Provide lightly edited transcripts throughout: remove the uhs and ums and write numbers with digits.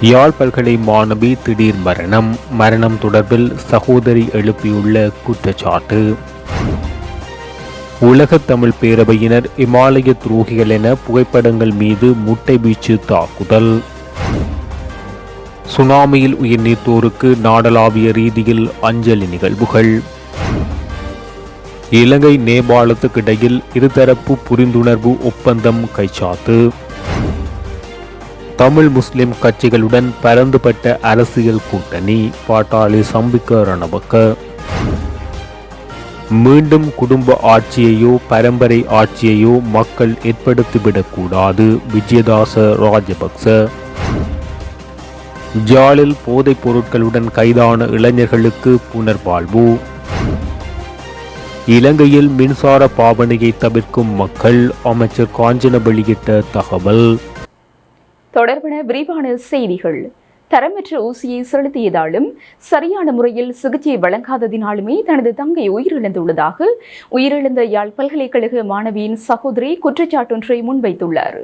யாழ் பல்கலை மாணவி திடீர் மரணம் தொடர்பில் சகோதரி எழுப்பியுள்ள குற்றச்சாட்டு. உலகத் தமிழ் பேரவையினர் இமாலய துரோகிகள் என புகைப்படங்கள் மீது முட்டை வீச்சு தாக்குதல். சுனாமியில் உயிர் நீத்தோருக்கு நாடளாவிய ரீதியில் அஞ்சலி நிகழ்வுகள். இலங்கை நேபாளத்துக்கு இடையில் இருதரப்பு புரிந்துணர்வு ஒப்பந்தம் கைச்சாத்து. தமிழ் முஸ்லிம் கட்சிகளுடன் பரந்துபட்ட அரசியல் கூட்டணி பாட்டாளி சம்பிக்க ரணவக்க. மீண்டும் குடும்ப ஆட்சியையோ பரம்பரை ஆட்சியையோ மக்கள் ஏற்படுத்திவிடக்கூடாது விஜயதாச ராஜபக்ச. ஜாலில் போதைப் பொருட்களுடன் கைதான இளைஞர்களுக்கு புனர்வாழ்வு. இலங்கையில் மின்சார பாவனையை தவிர்க்கும் மக்கள் அமைச்சர் காஞ்சன வெளியிட்ட தகவல். தொடர்பான விரிவான செய்திகள். தரமற்ற ஊசியை செலுத்தியதாலும் சரியான முறையில் சிகிச்சை வழங்காததினாலுமே தனது தங்கை உயிரிழந்துள்ளதாக உயிரிழந்த யாழ் பல்கலைக்கழக மாணவியின் சகோதரி குற்றச்சாட்டொன்றை முன்வைத்துள்ளார்.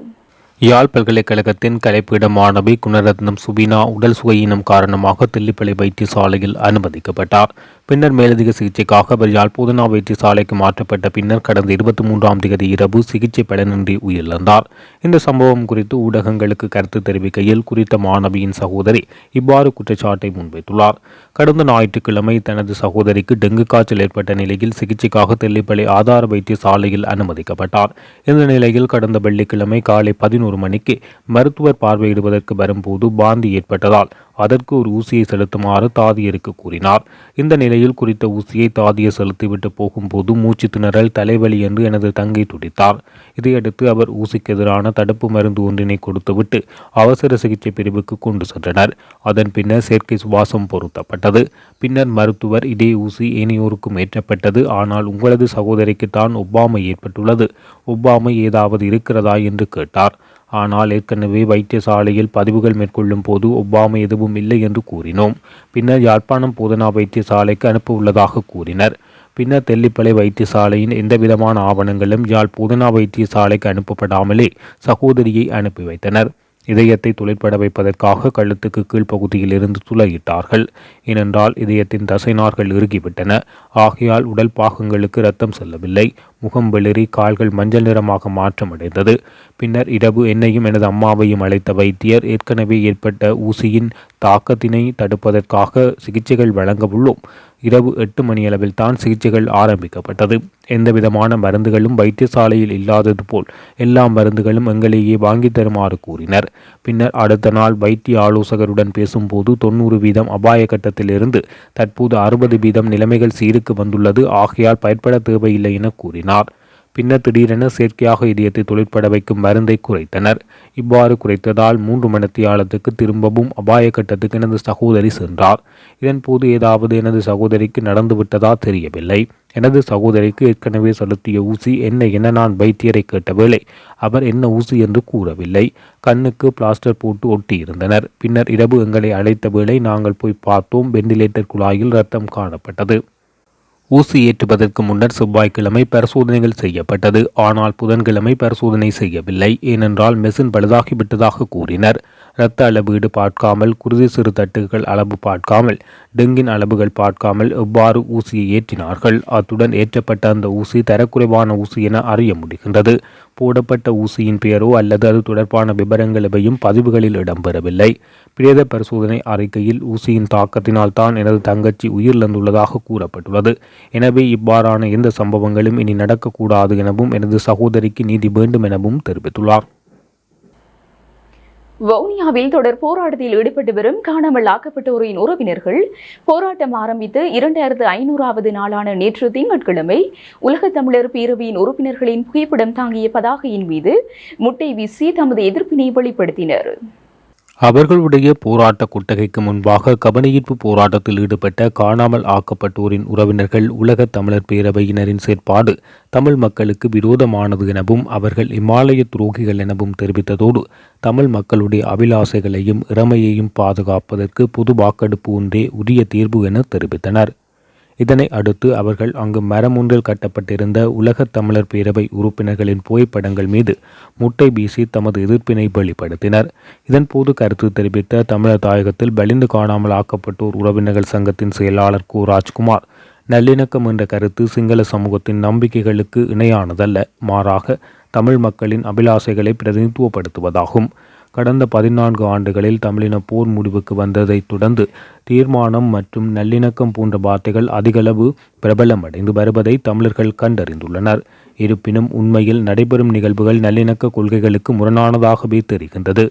யாழ் பல்கலைக்கழகத்தின் கலைப்பீட மாணவி குணரத்னம் சுபினா உடல் சுகையினம் காரணமாக தில்லிப்பளை வைத்தியசாலையில் அனுமதிக்கப்பட்டார். பின்னர் மேலதிக சிகிச்சைக்காக அவர் யாழ் போதனா வைத்தியசாலைக்கு மாற்றப்பட்ட பின்னர் கடந்த 23ஆம் தேதி இரவு சிகிச்சை பலனின்றி உயிரிழந்தார். இந்த சம்பவம் குறித்து ஊடகங்களுக்கு கருத்து தெரிவிக்கையில் குறித்த மாணவியின் சகோதரி இவ்வாறு குற்றச்சாட்டை முன்வைத்துள்ளார். கடந்த ஞாயிற்றுக்கிழமை தனது சகோதரிக்கு டெங்கு காய்ச்சல் ஏற்பட்ட நிலையில் சிகிச்சைக்காக தில்லிப்பளை ஆதார வைத்தியசாலையில் அனுமதிக்கப்பட்டார். இந்த நிலையில் கடந்த வெள்ளிக்கிழமை காலை 11 மணிக்கு மருத்துவர் பார்வையிடுவதற்கு வரும்போது பாந்தி ஏற்பட்டதால் அதற்கு ஒரு ஊசியை செலுத்துமாறு தாதியருக்கு கூறினார். இந்த நிலையில் குறித்த ஊசியை தாதியை செலுத்திவிட்டு போகும்போது மூச்சு திணறல், தலைவலி என்று எனது தங்கை துடித்தார். இதையடுத்து அவர் ஊசிக்கு எதிரான தடுப்பு மருந்து ஒன்றினை கொடுத்துவிட்டு அவசர சிகிச்சை பிரிவுக்கு கொண்டு சென்றனர். அதன் பின்னர் செயற்கை சுவாசம் பொருத்தப்பட்டது. பின்னர் மருத்துவர் இதே ஊசி ஏனையோருக்கும் ஏற்றப்பட்டது. ஆனால் உங்களது சகோதரிக்கு தான் ஒவ்வாமை ஏற்பட்டுள்ளது, ஒவ்வாமை ஏதாவது இருக்கிறதா என்று கேட்டார். ஆனால் ஏற்கனவே வைத்தியசாலையில் பதிவுகள் மேற்கொள்ளும் போது ஒவ்வாமை எதுவும் இல்லை என்று கூறினோம். பின்னர் யாழ்ப்பாணம் போதனா வைத்தியசாலைக்கு அனுப்ப உள்ளதாக கூறினர். பின்னர் தெல்லிப்பளை வைத்தியசாலையின் எந்தவிதமான ஆவணங்களும் யாழ் போதனா வைத்தியசாலைக்கு அனுப்பப்படாமலே சகோதரியை அனுப்பி வைத்தனர். இதயத்தை துளைப்பட வைப்பதற்காக கழுத்துக்கு கீழ்ப்பகுதியில் இருந்து துளையிட்டார்கள். ஏனென்றால் இதயத்தின் தசைநார்கள் இறுகிவிட்டன. ஆகையால் உடல் பாகங்களுக்கு இரத்தம் செல்லவில்லை. முகம் வெளிரி, கால்கள் மஞ்சள் நிறமாக மாற்றமடைந்தது. பின்னர் இரவு என்னையும் எனது அம்மாவையும் அழைத்த வைத்தியர் ஏற்கனவே ஏற்பட்ட ஊசியின் தாக்கத்தினை தடுப்பதற்காக சிகிச்சைகள் வழங்க உள்ளோம். இரவு 8 மணியளவில் தான் சிகிச்சைகள் ஆரம்பிக்கப்பட்டது. எந்தவிதமான மருந்துகளும் வைத்தியசாலையில் இல்லாதது போல் எல்லா மருந்துகளும் எங்களையே வாங்கி தருமாறு கூறினர். பின்னர் அடுத்த நாள் வைத்திய ஆலோசகருடன் பேசும்போது 90% அபாய கட்டத்திலிருந்து தற்போது 60% நிலைமைகள் சீருக்கு வந்துள்ளது. ஆகையால் பயன்பட தேவையில்லை என கூறினார். பின்னர் திடீரென செயற்கையாக இதயத்தை தொழிற்பட வைக்கும் மருந்தை குறைத்தனர். இவ்வாறு குறைத்ததால் 3 மணித்தியாலத்துக்கு திரும்பவும் அபாய கட்டத்துக்கு எனது சகோதரி சென்றார். இதன்போது ஏதாவது எனது சகோதரிக்கு நடந்துவிட்டதா தெரியவில்லை. எனது சகோதரிக்கு ஏற்கனவே செலுத்திய ஊசி என்ன என நான் வைத்தியரை கேட்ட வேளை அவர் என்ன ஊசி என்று கூறவில்லை. கண்ணுக்கு பிளாஸ்டர் போட்டு ஒட்டியிருந்தனர். பின்னர் இரவு எங்களை அழைத்த வேளை நாங்கள் போய் பார்த்தோம். வெண்டிலேட்டர் குழாயில் இரத்தம் காணப்பட்டது. ஊசி ஏற்றுவதற்கு முன்னர் செவ்வாய்க்கிழமை பரிசோதனைகள் செய்யப்பட்டது. ஆனால் புதன்கிழமை பரிசோதனை செய்யவில்லை. ஏனென்றால் மெஷின் பழுதாகிவிட்டதாக கூறினர். இரத்த அளவீடு பார்க்காமல், குருதி சிறு தட்டுகள் அளவு பார்க்காமல், டெங்கின் அளவுகள் பார்க்காமல் எவ்வாறு ஊசியை ஏற்றினார்கள். அத்துடன் ஏற்றப்பட்ட அந்த ஊசி தரக்குறைவான ஊசி என அறிய முடிகின்றது. போடப்பட்ட ஊசியின் பெயரோ அல்லது அது தொடர்பான விவரங்கள் எவையும் பதிவுகளில் இடம்பெறவில்லை. பிரேத பரிசோதனை அறிக்கையில் ஊசியின் தாக்கத்தினால் தான் எனது தங்கச்சி உயிரிழந்துள்ளதாக கூறப்பட்டுள்ளது. எனவே இவ்வாறான எந்த சம்பவங்களும் இனி நடக்கக்கூடாது எனவும் எனது சகோதரிக்கு நீதி வேண்டும் எனவும் தெரிவித்துள்ளார். வவுனியாவில் தொடர் போராட்டத்தில் ஈடுபட்டு வரும் காணாமல் ஆக்கப்பட்டோரின் உறவினர்கள் போராட்டம் ஆரம்பித்து 2500வது நாளான நேற்று திங்கட்கிழமை உலகத் தமிழர் பேரவையின் உறுப்பினர்களின் புகைப்படம் தாங்கிய பதாகையின் மீது முட்டை வீசி தமது எதிர்ப்பினை வெளிப்படுத்தினர். அவர்களுடைய போராட்ட கொட்டகைக்கு முன்பாக கவனஈர்ப்பு போராட்டத்தில் ஈடுபட்ட காணாமல் ஆக்கப்பட்டோரின் உறவினர்கள் உலகத் தமிழர் பேரவையினரின் செயற்பாடு தமிழ் மக்களுக்கு விரோதமானது எனவும் அவர்கள் இமாலய துரோகிகள் எனவும் தெரிவித்ததோடு தமிழ் மக்களுடைய அபிலாசைகளையும் இறமையையும் பாதுகாப்பதற்கு பொது வாக்கெடுப்பு ஒன்றே உரிய தீர்வு என தெரிவித்தனர். இதனை அடுத்து அவர்கள் அங்கு மரம் ஒன்றில் கட்டப்பட்டிருந்த உலகத் தமிழர் பேரவை உறுப்பினர்களின் புகைப்படங்கள் மீது முட்டை வீசி தமது எதிர்ப்பினை வெளிப்படுத்தினர். இதன்போது கருத்து தெரிவித்த தமிழர் தாயகத்தில் பலிந்து காணாமல் ஆக்கப்பட்டோர் உறவினர்கள் சங்கத்தின் செயலாளர் கு. ராஜ்குமார், நல்லிணக்கம் என்ற கருத்து சிங்கள சமூகத்தின் நம்பிக்கைகளுக்கு இணையானதல்ல, மாறாக தமிழ் மக்களின் அபிலாசைகளை பிரதிநிதித்துவப்படுத்துவதாகும். கடந்த 14 ஆண்டுகளில் தமிழின போர் முடிவுக்கு வந்ததைத் தொடர்ந்து தீர்மானம் மற்றும் நல்லிணக்கம் போன்ற வார்த்தைகள் அதிகளவு பிரபலமடைந்து வருவதை தமிழர்கள் கண்டறிந்துள்ளனர். இருப்பினும் உண்மையில் நடைபெறும் நிகழ்வுகள் நல்லிணக்க கொள்கைகளுக்கு முரணானதாகவே தெரிகின்றது.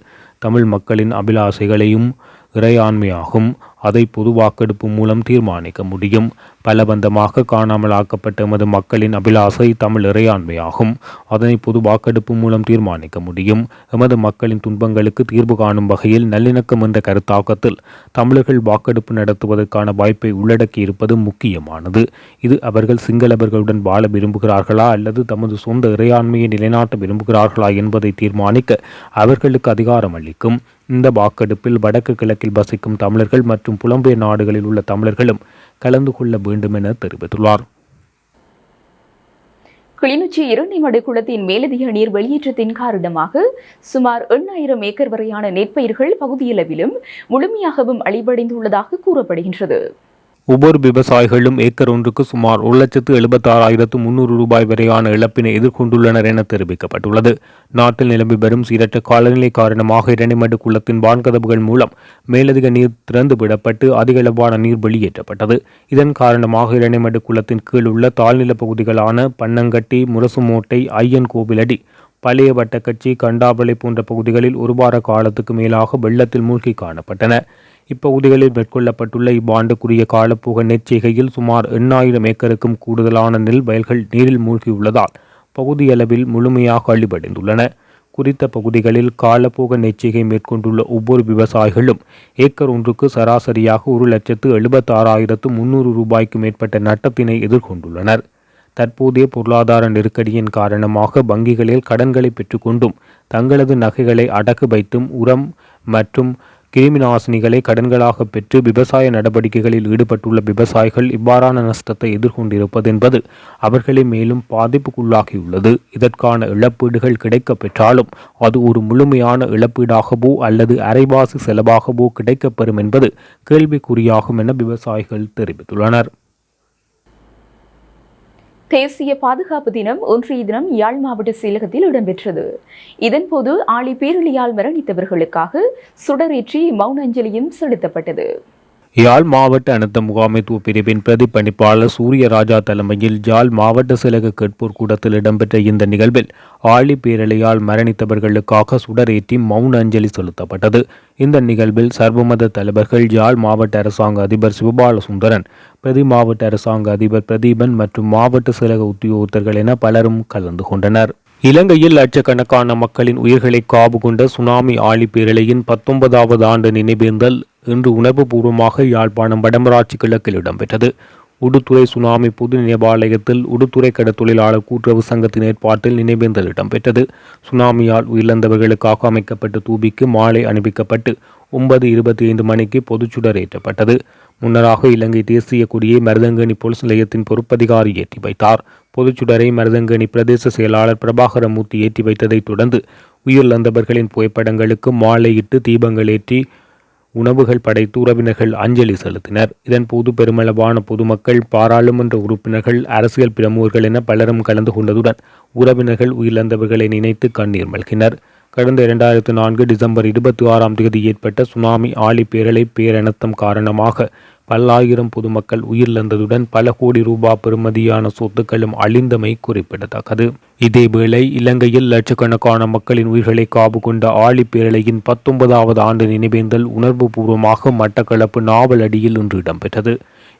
தமிழ் மக்களின் அபிலாசைகளையும் இறையாண்மையாகும். அதை பொது வாக்கெடுப்பு மூலம் தீர்மானிக்க முடியும். பலபந்தமாக காணாமல் ஆக்கப்பட்ட எமது மக்களின் அபிலாசை தமிழ் இறையாண்மையாகும். அதனை பொது வாக்கெடுப்பு மூலம் தீர்மானிக்க முடியும். எமது மக்களின் துன்பங்களுக்கு தீர்வு காணும் வகையில் நல்லிணக்கம் என்ற கருத்தாக்கத்தில் தமிழர்கள் வாக்கெடுப்பு நடத்துவதற்கான வாய்ப்பை உள்ளடக்கி இருப்பது முக்கியமானது. இது அவர்கள் சிங்களவர்களுடன் வாழ விரும்புகிறார்களா அல்லது தமது சொந்த இறையாண்மையை நிலைநாட்ட விரும்புகிறார்களா என்பதை தீர்மானிக்க அவர்களுக்கு அதிகாரம் அளிக்கும். இந்த வாக்கெடுப்பில் வடக்கு கிழக்கில் வசிக்கும் தமிழர்கள் மற்றும் புலம்பெயர் நாடுகளில் உள்ள தமிழர்களும் கலந்து கொள்ள வேண்டும் என தெரிவித்துள்ளார். கிளிநொச்சி இரண்டைமடு குளத்தின் மேலதிக நீர் வெளியேற்றத்தின் காரணமாக சுமார் 8000 ஏக்கர் வரையான நெற்பயிர்கள் பகுதியளவிலும் முழுமையாகவும் அழிவடைந்துள்ளதாக கூறப்படுகின்றது. ஒவ்வொரு விவசாயிகளும் ஏக்கர் ஒன்றுக்கு சுமார் 1,76,300 ரூபாய் வரையான இழப்பினை எதிர்கொண்டுள்ளனர் என தெரிவிக்கப்பட்டுள்ளது. நாட்டில் நிலவி வரும் சீரற்ற காலநிலை காரணமாக இரணைமடு குளத்தின் வான்கதவுகள் மூலம் மேலதிக நீர் திறந்து விடப்பட்டு அதிகளவான நீர் வெளியேற்றப்பட்டது. இதன் காரணமாக இரணைமடு குளத்தின் கீழ் உள்ள தாழ்நில பகுதிகளான பன்னங்கட்டி, முரசுமோட்டை, ஐயன் கோவிலடி, பழைய வட்டக்கட்சி, கண்டாவளை போன்ற பகுதிகளில் ஒரு வார காலத்துக்கு மேலாக வெள்ளத்தில் மூழ்கி காணப்பட்டன. இப்பகுதிகளில் மேற்கொள்ளப்பட்டுள்ள இவ்வாண்டுக்குரிய காலப்போக நெற்செய்கையில் சுமார் 8000 ஏக்கருக்கும் கூடுதலான நெல் வயல்கள் நீரில் மூழ்கியுள்ளதால் பகுதியளவில் முழுமையாக அழிவடைந்துள்ளன. குறித்த பகுதிகளில் காலப்போக நெற்செய்கை மேற்கொண்டுள்ள ஒவ்வொரு விவசாயிகளும் ஏக்கர் ஒன்றுக்கு சராசரியாக 1,76,300 ரூபாய்க்கு மேற்பட்ட நட்டத்தினை எதிர்கொண்டுள்ளனர். தற்போதைய பொருளாதார நெருக்கடியின் காரணமாக வங்கிகளில் கடன்களை பெற்றுக்கொண்டும் தங்களது நகைகளை அடகு வைத்தும் உரம் மற்றும் கிருமிநாசினிகளை கடன்களாக பெற்று விவசாய நடவடிக்கைகளில் ஈடுபட்டுள்ள விவசாயிகள் இவ்வாறான நஷ்டத்தை எதிர்கொண்டிருப்பது என்பது அவர்களை மேலும் பாதிப்புக்குள்ளாகியுள்ளது. இதற்கான இழப்பீடுகள் கிடைக்க பெற்றாலும் அது ஒரு முழுமையான இழப்பீடாகவோ அல்லது அரைவாசி செலவாகவோ கிடைக்கப்பெறும் என்பது கேள்விக்குறியாகும் என விவசாயிகள் தெரிவித்துள்ளனர். தேசிய பாதுகாப்பு தினம் ஒன்றிய தினம் யாழ் மாவட்ட செயலகத்தில் இடம்பெற்றது. இதன்போது ஆழி பேரழியால் மரணித்தவர்களுக்காக சுடரேற்றி மௌன அஞ்சலியும் செலுத்தப்பட்டது. யாழ் மாவட்ட அனர்த்த முகாமைத்துவ பிரிவின் பிரதிபலிப்பாளர் சூரியராஜா தலைமையில் யாழ் மாவட்ட செயலக கேட்போர் கூடத்தில் இடம்பெற்ற இந்த நிகழ்வில் ஆழி பேரலையால் மரணித்தவர்களுக்காக சுடரேற்றி மௌன அஞ்சலி செலுத்தப்பட்டது. இந்த நிகழ்வில் சர்வமத தலைவர்கள், யாழ் மாவட்ட அரசாங்க அதிபர் சிவபால சுந்தரன், பிரதி மாவட்ட அரசாங்க அதிபர் பிரதீபன் மற்றும் மாவட்ட செயலக உத்தியோகத்தர்கள் என பலரும் கலந்து கொண்டனர். இலங்கையில் லட்சக்கணக்கான மக்களின் உயிர்களை காவு கொண்ட சுனாமி ஆழி பேரலையின் 19வது ஆண்டு நினைவேந்தல் இன்று உணர்வுபூர்வமாக யாழ்ப்பாணம் வடமராட்சி கிழக்கில் இடம்பெற்றது. உடுத்துறை சுனாமி பொது நினைவாலயத்தில் உடுத்துறை கடற்தொழிலாளர் கூட்டுறவு சங்கத்தின் ஏற்பாட்டில் நினைவேந்தல் இடம்பெற்றது. சுனாமியால் உயிரிழந்தவர்களுக்காக அமைக்கப்பட்ட தூபிக்கு மாலை அணிவிக்கப்பட்டு 9:25 மணிக்கு பொதுச்சுடர் ஏற்றப்பட்டது. முன்னராக இலங்கை தேசிய கொடியை மருதங்கேணி போலீஸ் நிலையத்தின் பொறுப்பதிகாரி ஏற்றி வைத்தார். பொதுச்சுடரை மருதங்கேணி பிரதேச செயலாளர் பிரபாகரமூர்த்தி ஏற்றி வைத்ததைத் தொடர்ந்து உயிரிழந்தவர்களின் புகைப்படங்களுக்கு மாலையிட்டு தீபங்கள் ஏற்றி உணவுகள் படைத்து உறவினர்கள் அஞ்சலி செலுத்தினர். இதன்போது பெருமளவான பொதுமக்கள், பாராளுமன்ற உறுப்பினர்கள், அரசியல் பிரமுகர்கள் என பலரும் கலந்து கொண்டதுடன் உறவினர்கள் உயிரிழந்தவர்களை நினைத்து கண்ணீர் மல்கினர். கடந்த 2004 டிசம்பர் 26ஆம் தேதி ஏற்பட்ட சுனாமி ஆழி பேரலை பேரனர்த்தம் காரணமாக பல்லாயிரம் பொதுமக்கள் உயிரிழந்ததுடன் பல கோடி ரூபாய் பெறுமதியான சொத்துக்களும் அழிந்தமை குறிப்பிடத்தக்கது. இதேவேளை இலங்கையில் லட்சக்கணக்கான மக்களின் உயிர்களை காவு கொண்ட ஆழி பேரலையின் 19வது ஆண்டு நினைவேந்தல் உணர்வுபூர்வமாக மட்டக்களப்பு நாவலடியில் இன்று இடம்பெற்றது.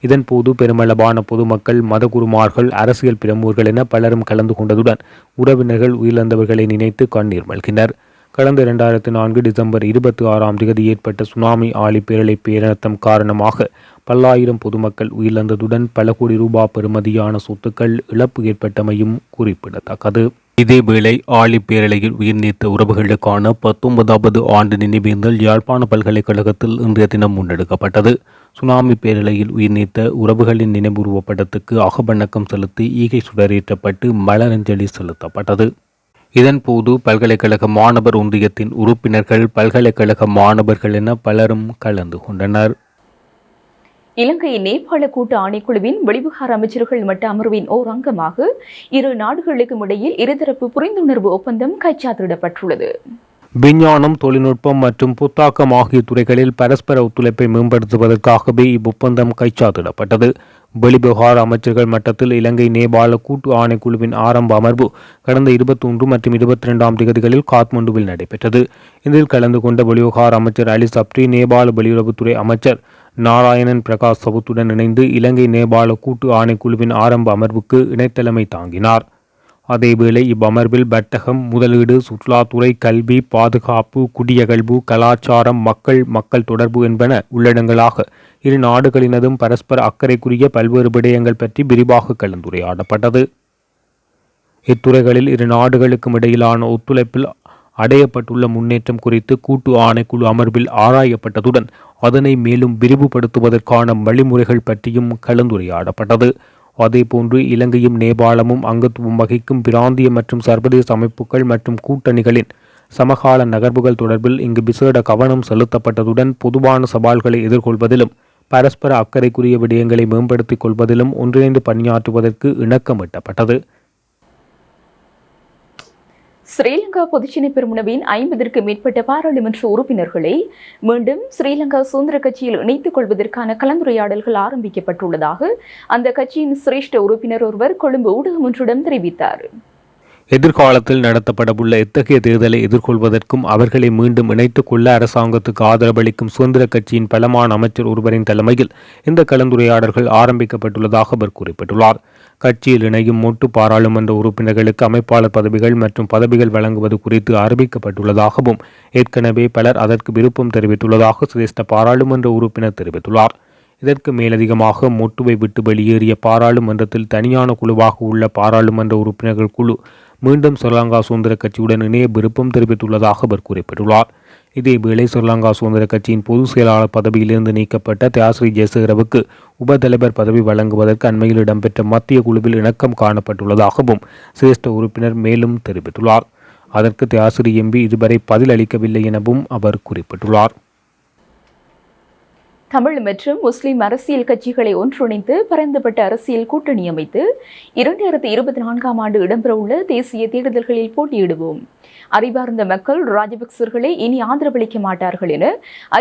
இதன்போது பெருமளவான பொதுமக்கள், மதகுருமார்கள், அரசியல் பிரமுகர்கள் என பலரும் கலந்து கொண்டதுடன் உறவினர்கள் உயிரிழந்தவர்களை நினைத்து கண்ணீர் மல்கினர். கடந்த 2004 டிசம்பர் 26ஆம் தேதி ஏற்பட்ட சுனாமி ஆழி பேரலை பேரனர்த்தம் காரணமாக பல்லாயிரம் பொதுமக்கள் உயிரிழந்ததுடன் பல கோடி ரூபாய் பெறுமதியான சொத்துக்கள் இழப்பு ஏற்பட்டமையும் குறிப்பிடத்தக்கது. இதேவேளை ஆழி பேரலையில் உயிர் நீத்த உறவுகளுக்கான 19வது ஆண்டு நினைவேந்தல் யாழ்ப்பாண பல்கலைக்கழகத்தில் இன்றைய தினம் முன்னெடுக்கப்பட்டது. சுனாமி பேரலையில் உயிர் நீத்த உறவுகளின் நினைவுருவப்படத்துக்கு அகவணக்கம் செலுத்தி ஈகை சுடரேற்றப்பட்டு மலரஞ்சலி செலுத்தப்பட்டது. இதன்போது பல்கலைக்கழக மாணவர் ஒன்றியத்தின் உறுப்பினர்கள், பல்கலைக்கழக மாணவர்கள் என பலரும் கலந்து கொண்டனர். இலங்கை நேபாள கூட்டு ஆணைக்குழுவின் வெளிவிவகார அமைச்சர்கள் மட்ட அமர்வின் ஓர் அங்கமாக இரு நாடுகளுக்கும் இடையில் இருதரப்பு புரிந்துணர்வு ஒப்பந்தம் கைச்சாத்திடப்பட்டுள்ளது. விஞ்ஞானம், தொழில்நுட்பம் மற்றும் புத்தாக்கம் ஆகிய துறைகளில் பரஸ்பர ஒத்துழைப்பை மேம்படுத்துவதற்காகவே இவ்வொப்பந்தம் கைச்சாத்திடப்பட்டது. வெளிவிவகார அமைச்சர்கள் மட்டத்தில் இலங்கை நேபாள கூட்டு ஆணைக்குழுவின் ஆரம்ப அமர்வு கடந்த 21 மற்றும் 22ஆம் தேதிகளில் காத்மண்டுவில் நடைபெற்றது. இதில் கலந்து கொண்ட வெளிவிவகார அமைச்சர் அலி சப்ரி, நேபாள வெளியுறவுத்துறை அமைச்சர் நாராயணன் பிரகாஷ் சவுத்துடன் இணைந்து இலங்கை நேபாள கூட்டு ஆணைக்குழுவின் ஆரம்ப அமர்வுக்கு இணைத்தலைமை தாங்கினார். அதேவேளை இவ்வமர்வில் வர்த்தகம், முதலீடு, சுற்றுலாத்துறை, கல்வி, பாதுகாப்பு, குடியகழ்வு, கலாச்சாரம், மக்கள் தொடர்பு என்பன உள்ளடங்களாக இரு நாடுகளினதும் பரஸ்பர அக்கறைக்குரிய பல்வேறு விடயங்கள் பற்றி விரிவாக கலந்துரையாடப்பட்டது. இத்துறைகளில் இரு நாடுகளுக்கும் இடையிலான ஒத்துழைப்பில் அடையப்பட்டுள்ள முன்னேற்றம் குறித்து கூட்டு ஆணைக்குழு அமர்வில் ஆராயப்பட்டதுடன் அதனை மேலும் விரிவுபடுத்துவதற்கான வழிமுறைகள் பற்றியும் கலந்துரையாடப்பட்டது. அதேபோன்று இலங்கையும் நேபாளமும் அங்கத்துவம் வகிக்கும் பிராந்திய மற்றும் சர்வதேச அமைப்புகள் மற்றும் கூட்டணிகளின் சமகால நகர்வுகள் தொடர்பில் இங்கு விசேட கவனம் செலுத்தப்பட்டதுடன் பொதுவான சவால்களை எதிர்கொள்வதிலும் பரஸ்பர அக்கறைக்குரிய விடயங்களை மேம்படுத்திக் கொள்வதிலும் ஒன்றிணைந்து பணியாற்றுவதற்கு இணக்கமிட்டப்பட்டது. ஸ்ரீலங்கா பொதுச்சினை பெருமுனவின் 50க்கும் மேற்பட்ட பாராளுமன்ற உறுப்பினர்களை மீண்டும் ஸ்ரீலங்கா சுதந்திர கட்சியில் இணைத்துக் கொள்வதற்கான கலந்துரையாடல்கள் ஆரம்பிக்கப்பட்டுள்ளதாக அந்த கட்சியின் சிரேஷ்ட உறுப்பினர் ஒருவர் கொழும்பு ஊடகம் ஒன்றிடம் தெரிவித்தார். எதிர்காலத்தில் நடத்தப்படவுள்ள இத்தகைய தேர்தலை எதிர்கொள்வதற்கும் அவர்களை மீண்டும் இணைத்துக் கொள்ள அரசாங்கத்துக்கு ஆதரவளிக்கும் சுதந்திர கட்சியின் பலமான அமைச்சர் ஒருவரின் தலைமையில் இந்த கலந்துரையாடல்கள் ஆரம்பிக்கப்பட்டுள்ளதாக அவர் குறிப்பிட்டுள்ளார். கட்சியில் இணையும் மொட்டு பாராளுமன்ற உறுப்பினர்களுக்கு அமைப்பாளர் பதவிகள் மற்றும் பதவிகள் வழங்குவது குறித்து அறிவிக்கப்பட்டுள்ளதாகவும் ஏற்கனவே பலர் அதற்கு விருப்பம் தெரிவித்துள்ளதாக சிரேஷ்ட பாராளுமன்ற உறுப்பினர் தெரிவித்துள்ளார். இதற்கு மேலதிகமாக மொட்டுவை விட்டு வெளியேறிய பாராளுமன்றத்தில் தனியான குழுவாக உள்ள பாராளுமன்ற உறுப்பினர்கள் குழு மீண்டும் ஸ்ரீலங்கா சுதந்திர கட்சியுடன் இணைய விருப்பம் தெரிவித்துள்ளதாக அவர் குறிப்பிட்டுள்ளார். இதேவேளை ஸ்ரீலங்கா சுதந்திர கட்சியின் பொதுச் செயலாளர் பதவியிலிருந்து நீக்கப்பட்ட தியாஸ்ரீ ஜெயசேகரவுக்கு உபதலைவர் பதவி வழங்குவதற்கு அண்மையில் இடம்பெற்ற மத்திய குழுவில் இணக்கம் காணப்பட்டுள்ளதாகவும் சிரேஷ்ட உறுப்பினர் மேலும் தெரிவித்துள்ளார். அதற்கு தியாஸ்ரீ எம்பி இதுவரை பதில் அளிக்கவில்லை எனவும் அவர் குறிப்பிட்டுள்ளார். தமிழ் மற்றும் முஸ்லிம் அரசியல் கட்சிகளை ஒன்றிணைந்து பரந்துபட்ட அரசியல் கூட்டணி அமைத்து 2024ஆம் ஆண்டு இடம்பெறவுள்ள தேசிய தேர்தல்களில் போட்டியிடுவோம். அறிவார்ந்த மக்கள் ராஜபக்சர்களை இனி ஆதரவளிக்க மாட்டார்கள் என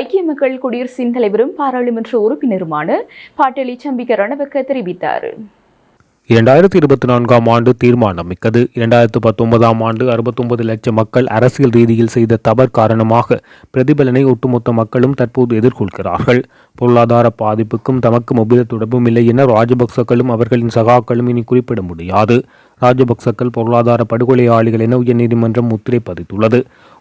ஐக்கிய மக்கள் குடியரசின் தலைவரும் பாராளுமன்ற உறுப்பினருமான பாட்டலி சம்பிக்க ரணவக்க தெரிவித்தார். 2024ஆம் ஆண்டு தீர்மானம் மிக்கது. 2019ஆம் ஆண்டு 69 லட்சம் மக்கள் அரசியல் ரீதியில் செய்த தவறு காரணமாக பிரதிபலனை ஒட்டுமொத்த மக்களும் தற்போது எதிர்கொள்கிறார்கள். பொருளாதார பாதிப்புக்கும் தமக்கும் எவ்வித தொடர்பும் இல்லை என ராஜபக்சக்களும் அவர்களின் சகாக்களும் இனி குறிப்பிட முடியாது. ராஜபக்சக்கள் பொருளாதார படுகொலையாளிகள் என உயர்நீதிமன்றம் முத்திரை பதித்துள்ளது.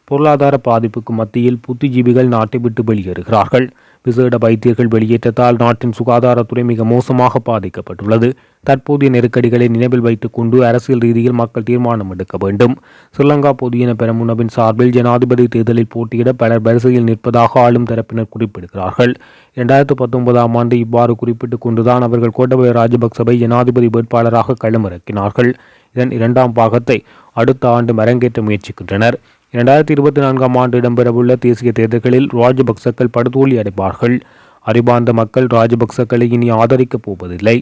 பொருளாதார பாதிப்புக்கு மத்தியில் புத்திஜீவிகள் நாட்டை விட்டு வெளியேறுகிறார்கள். விசேட வைத்தியர்கள் வெளியேற்றத்தால் நாட்டின் சுகாதாரத்துறை மிக மோசமாக பாதிக்கப்பட்டுள்ளது. தற்போதைய நெருக்கடிகளை நினைவில் வைத்துக் கொண்டு அரசியல் ரீதியில் மக்கள் தீர்மானம் எடுக்க வேண்டும். ஸ்ரீலங்கா பொதுஜன பெரமுனவின் சார்பில் ஜனாதிபதி தேர்தலில் போட்டியிட பலர் வரிசையில் நிற்பதாக ஆளும் தரப்பினர் குறிப்பிடுகிறார்கள். 2019ஆம் ஆண்டு இவ்வாறு குறிப்பிட்டுக் கொண்டுதான் அவர்கள் கோட்டபய ராஜபக்சவை ஜனாதிபதி வேட்பாளராக களமிறக்கினார்கள். இதன் இரண்டாம் பாகத்தை அடுத்த ஆண்டு அரங்கேற்ற முயற்சிக்கின்றனர். 2024ஆம் ஆண்டு இடம்பெறவுள்ள தேசிய தேர்தல்களில் ராஜபக்சக்கள் படுதோல்வி அடைவார்கள். அறிவார்ந்த மக்கள் ராஜபக்சக்களை இனி ஆதரிக்கப் போவதில்லை.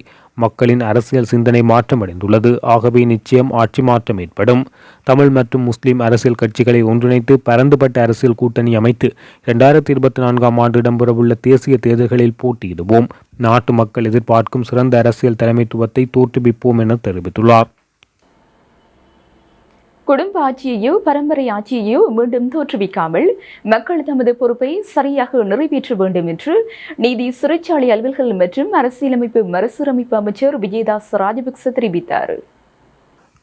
மக்களின் அரசியல் சிந்தனை மாற்றமடைந்துள்ளது. ஆகவே நிச்சயம் ஆட்சி மாற்றம் ஏற்படும். தமிழ் மற்றும் முஸ்லிம் அரசியல் கட்சிகளை ஒன்றிணைத்து பரந்துபட்ட அரசியல் கூட்டணி அமைத்து 2024ஆம் ஆண்டு இடம்பெறவுள்ள தேசிய தேர்தல்களில் போட்டியிடுவோம். நாட்டு மக்கள் எதிர்பார்க்கும் சிறந்த அரசியல் தலைமைத்துவத்தை தோற்றுவிப்போம் என தெரிவித்துள்ளார். குடும்ப ஆட்சியையோ பரம்பரை ஆட்சியையோ மீண்டும் தோற்றுவிக்காமல் மக்கள் தமது பொறுப்பை சரியாக நிறைவேற்ற வேண்டும் என்று நீதி, சிறைச்சாலை அலுவல்கள் மற்றும் அரசியலமைப்பு மறுசீரமைப்பு அமைச்சர் விஜயதாஸ் ராஜபக்ச தெரிவித்தார்.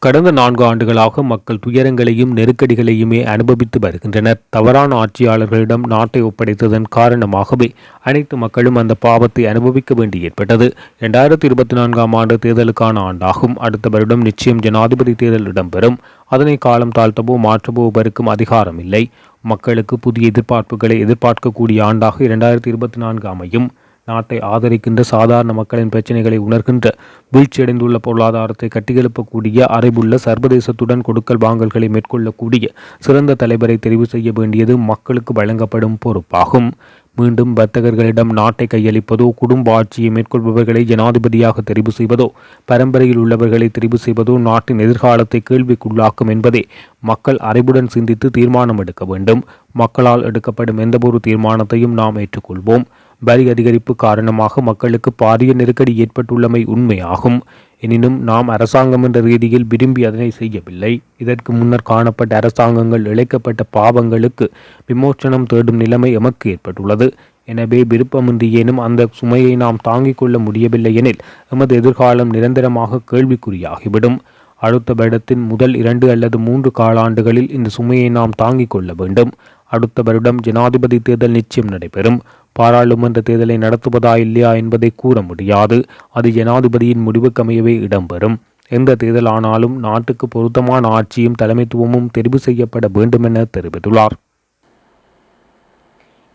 கடந்த 4 ஆண்டுகளாக மக்கள் துயரங்களையும் நெருக்கடிகளையுமே அனுபவித்து வருகின்றனர். தவறான ஆட்சியாளர்களிடம் நாட்டை ஒப்படைத்ததன் காரணமாகவே அனைத்து மக்களும் அந்த பாவத்தை அனுபவிக்க வேண்டி ஏற்பட்டது. 2024ஆம் ஆண்டு தேர்தலுக்கான ஆண்டாகும். அடுத்த வருடம் நிச்சயம் ஜனாதிபதி தேர்தல் இடம்பெறும். அதனை காலம் தாழ்த்தவோ மாற்றவோ வரைக்கும் அதிகாரம் இல்லை. மக்களுக்கு புதிய எதிர்பார்ப்புகளை எதிர்பார்க்கக்கூடிய ஆண்டாக 2024 அமையும். நாட்டை ஆதரிக்கின்ற சாதாரண மக்களின் பிரச்சனைகளை உணர்கின்ற, வீழ்ச்சியடைந்துள்ள பொருளாதாரத்தை கட்டியெழுப்பக்கூடிய, அறிவுள்ள, சர்வதேசத்துடன் கொடுக்கல் வாங்கல்களை மேற்கொள்ளக்கூடிய சிறந்த தலைவரை தெரிவு செய்ய வேண்டியது மக்களுக்கு வழங்கப்படும் பொறுப்பாகும். மீண்டும் வர்த்தகர்களிடம் நாட்டை கையளிப்பதோ, குடும்ப ஆட்சியை மேற்கொள்பவர்களை ஜனாதிபதியாக தெரிவு செய்வதோ, பரம்பரையில் உள்ளவர்களை தெரிவு செய்வதோ நாட்டின் எதிர்காலத்தை கேள்விக்குள்ளாக்கும் என்பதே மக்கள் அறிவுடன் சிந்தித்து தீர்மானம் எடுக்க வேண்டும். மக்களால் எடுக்கப்படும் எந்தவொரு தீர்மானத்தையும் நாம் ஏற்றுக்கொள்வோம். வரி அதிகரிப்பு காரணமாக மக்களுக்கு பாரிய நெருக்கடி ஏற்பட்டுள்ளமை உண்மையாகும். எனினும் நாம் அரசாங்கம் என்ற ரீதியில் விரும்பி அதனை செய்யவில்லை. இதற்கு முன்னர் காணப்பட்ட அரசாங்கங்கள் இழைக்கப்பட்ட பாவங்களுக்கு விமோச்சனம் தேடும் நிலைமை எமக்கு ஏற்பட்டுள்ளது. எனவே விருப்பமின்றியேனும் அந்த சுமையை நாம் தாங்கிக் கொள்ள முடியவில்லை எனில் எமது எதிர்காலம் நிரந்தரமாக கேள்விக்குறியாகிவிடும். அடுத்த வருடத்தின் முதல் 2 அல்லது 3 காலாண்டுகளில் இந்த சுமையை நாம் தாங்கிக் கொள்ள வேண்டும். அடுத்த வருடம் ஜனாதிபதி தேர்தல் நிச்சயம் நடைபெறும். பாராளுமன்ற தேர்தலை நடத்துவதா இல்லையா என்பதை கூற முடியாது. அது ஜனாதிபதியின் முடிவுக்கமையவே இடம்பெறும். எந்த தேர்தல் ஆனாலும் நாட்டுக்கு பொருத்தமான ஆட்சியும் தலைமைத்துவமும் தெரிவு செய்யப்பட வேண்டுமென தெரிவித்துள்ளார்.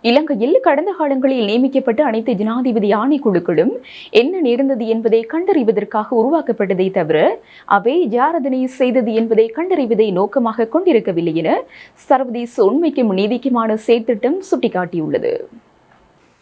இலங்கையில் கடந்த காலங்களில் நியமிக்கப்பட்ட அனைத்து ஜனாதிபதி ஆணைக்குழுக்களும் என்ன நேர்ந்தது என்பதை கண்டறிவதற்காக உருவாக்கப்பட்டதை தவிர அவை யார் அதனை செய்தது என்பதை கண்டறிவதை நோக்கமாக கொண்டிருக்கவில்லை என சர்வதேச உண்மைக்கும் நீதிக்குமான செயற்திட்டம் சுட்டிக்காட்டியுள்ளது.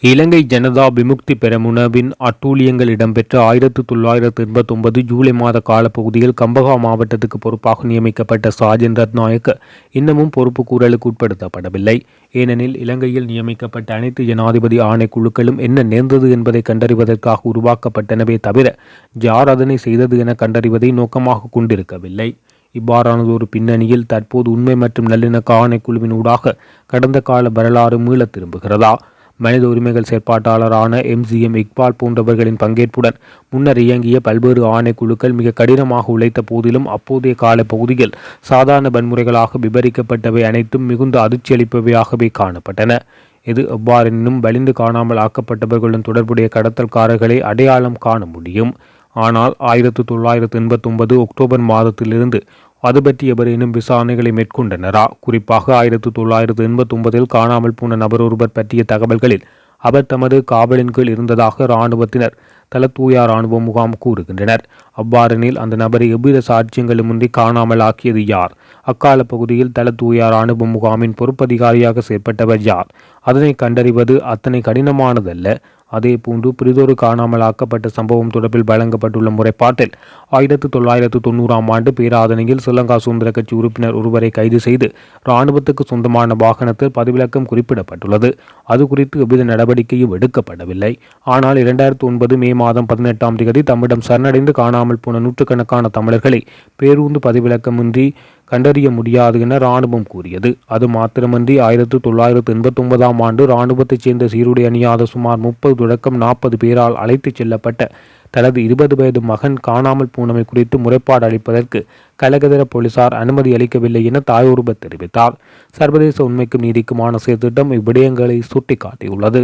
இலங்கை ஜனதா விமுக்தி பெரமுனவின் அட்டூழியங்கள் இடம்பெற்ற 1989 ஜூலை மாத காலப்பகுதியில் கம்பகா மாவட்டத்துக்கு பொறுப்பாக நியமிக்கப்பட்ட சாஜன் ரத்நாயக்க இன்னமும் பொறுப்பு கூறலுக்கு உட்படுத்தப்படவில்லை. ஏனெனில் இலங்கையில் நியமிக்கப்பட்ட அனைத்து ஜனாதிபதி ஆணைக்குழுக்களும் என்ன நேர்ந்தது என்பதை கண்டறிவதற்காக உருவாக்கப்பட்டனவே தவிர யார் அதனை செய்தது என கண்டறிவதை நோக்கமாக கொண்டிருக்கவில்லை. இவ்வாறானதொரு பின்னணியில் தற்போது உண்மை மற்றும் நல்லிணக்க ஆணைக்குழுவின் ஊடாக கடந்த கால வரலாறு மீள திரும்புகிறதா? மனித உரிமைகள் செயற்பாட்டாளரான MGM இக்பால் போன்றவர்களின் பங்கேற்புடன் முன்னர் இயங்கிய பல்வேறு ஆணைக்குழுக்கள் மிக கடினமாக உழைத்த போதிலும் அப்போதைய கால பகுதியில் சாதாரண வன்முறைகளாக விவரிக்கப்பட்டவை அனைத்தும் மிகுந்த அதிர்ச்சியளிப்பவையாகவே காணப்பட்டன. இது எவ்வாறெனினும் வலிந்து காணாமல் ஆக்கப்பட்டவர்களுடன் தொடர்புடைய கடத்தல்காரர்களை அடையாளம் காண முடியும். ஆனால் 1989 அக்டோபர் மாதத்திலிருந்து அது பற்றி எவரேனும் விசாரணைகளை மேற்கொண்டனரா? குறிப்பாக 1989 காணாமல் போன நபர் ஒருவர் பற்றிய தகவல்களில் அவர் தமது காவலின் கீழ் இருந்ததாக இராணுவத்தினர் தலத்தூயா இராணுவ முகாம் கூறுகின்றனர். அவ்வாறெனில் அந்த நபரை எவ்வித சாட்சியங்களுமின்றி காணாமல் ஆக்கியது யார்? அக்கால பகுதியில் தலத்தூயா இராணுவ முகாமின் பொறுப்பதிகாரியாக செயற்பட்டவர் யார்? அதனை கண்டறிவது அத்தனை கடினமானதல்ல. அதே போன்று பிரிதொரு காணாமல் ஆக்கப்பட்ட சம்பவம் தொடர்பில் வழங்கப்பட்டுள்ள முறைப்பாட்டில் 1990ஆம் ஆண்டு பேராதனையில் ஸ்ரீலங்கா சுதந்திர கட்சி உறுப்பினர் ஒருவரை கைது செய்து இராணுவத்துக்கு சொந்தமான வாகனத்தில் பதிவிலக்கம் குறிப்பிடப்பட்டுள்ளது. அது குறித்து எவ்வித நடவடிக்கையும் எடுக்கப்படவில்லை. ஆனால் 2009 மே மாதம் 18ஆம் தேதி தம்மிடம் சரணடைந்து காணாமல் போன நூற்றுக்கணக்கான தமிழர்களை பேருந்து பதிவிலக்கமின்றி கண்டறிய முடியாது என இராணுவம் கூறியது. அது மாத்திரமன்றி 1989ஆம் ஆண்டு இராணுவத்தைச் சேர்ந்த சீருடை அணியாத சுமார் 30 தொடக்கம் 40 பேரால் அழைத்துச் செல்லப்பட்ட தனது 20 வயது மகன் காணாமல் போனமை குறித்து முறைப்பாடு அளிப்பதற்கு கலகதர போலீசார் அனுமதி அளிக்கவில்லை என தாயூர்பத் தெரிவித்தார். சர்வதேச உண்மைக்கும் நீதிக்குமான செயற்திட்டம் இவ்விடயங்களை சுட்டிக்காட்டியுள்ளது.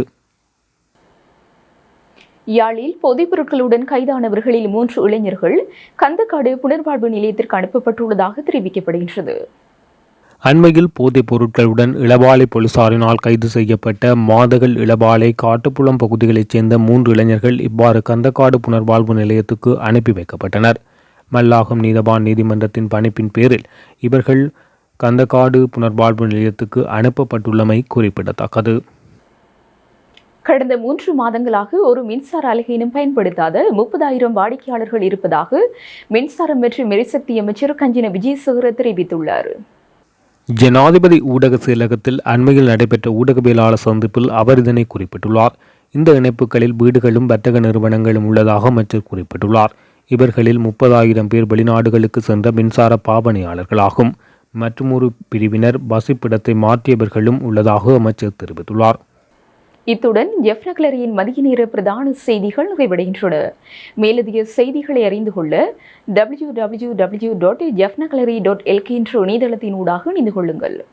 யாழில் போதைப் பொருட்களுடன் கைதானவர்களில் 3 இளைஞர்கள் கந்தக்காடு புனர்வாழ்வு நிலையத்திற்கு அனுப்பப்பட்டுள்ளதாக தெரிவிக்கப்படுகின்றது. அண்மையில் போதைப் பொருட்களுடன் இளவாலை போலீசாரினால் கைது செய்யப்பட்ட மாதகள் இளவாலை காட்டுப்புலம் பகுதிகளைச் சேர்ந்த 3 இளைஞர்கள் இவ்வாறு கந்தக்காடு புனர்வாழ்வு நிலையத்துக்கு அனுப்பி வைக்கப்பட்டனர். மல்லாகம் நீதவான் நீதிமன்றத்தின் பணிப்பின் பேரில் இவர்கள் கந்தக்காடு புனர்வாழ்வு நிலையத்துக்கு அனுப்பப்பட்டுள்ளமை குறிப்பிடத்தக்கது. கடந்த 3 மாதங்களாக ஒரு மின்சார அலகையினும் பயன்படுத்தாத 30,000 வாடிக்கையாளர்கள் இருப்பதாக மின்சாரம் மற்றும் எரிசக்தி அமைச்சர் கஞ்சின விஜயசேகர தெரிவித்துள்ளார். ஜனாதிபதி ஊடக செயலகத்தில் அண்மையில் நடைபெற்ற ஊடகவியலாளர் சந்திப்பில் அவர் இதனை குறிப்பிட்டுள்ளார். இந்த இணைப்புகளில் வீடுகளும் வர்த்தக நிறுவனங்களும் உள்ளதாக அமைச்சர் குறிப்பிட்டுள்ளார். இவர்களில் 30,000 பேர் வெளிநாடுகளுக்கு சென்ற மின்சார பாவனையாளர்களாகும். மற்றும் ஒரு பிரிவினர் வசிப்பிடத்தை மாற்றியவர்களும் உள்ளதாக அமைச்சர் தெரிவித்துள்ளார். இத்துடன் ஜெஃப்னக்லரியின் மதிய நேர பிரதான செய்திகள் நிறைவடைகின்றன. மேலதிக செய்திகளை அறிந்து கொள்ள www.jeffnaclery.lk என்ற இணையதளத்தினூடாக இணைந்து கொள்ளுங்கள்.